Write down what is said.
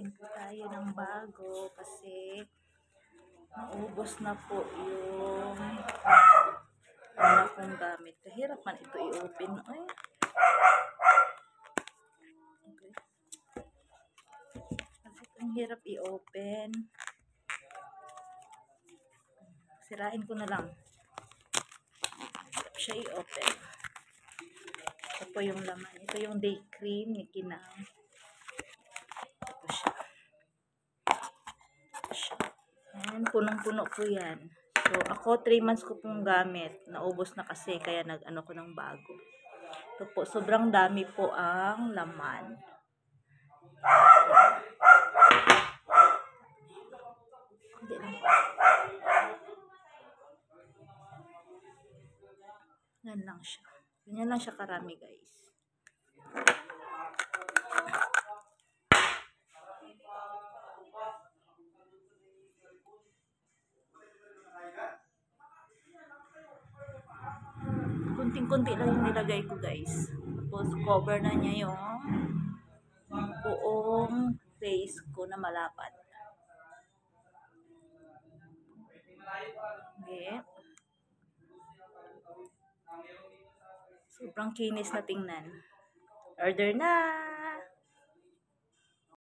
Sirain po tayo ng bago kasi naubos na po yung wala kong gamit. Kahirap man ito i-open. Ay. Okay. Kasi ang hirap i-open. Sirain ko na lang. Hirap siya i-open. Ito po yung laman. Ito yung day cream ni Kinang. Ito siya. Ito siya. Ayan, punong-puno po yan. So, ako 3 months ko pong gamit. Naubos na kasi, kaya nag-ano ko ng bago. Ito po, sobrang dami po ang laman. Hindi lang po. Yan lang siya. Ganyan lang siya karami, guys. Kunting-kunti lang yung nilagay ko, guys. Tapos, cover na niya yung buong face ko na malapad. Okay. Sobrang kinis na tingnan. Order na!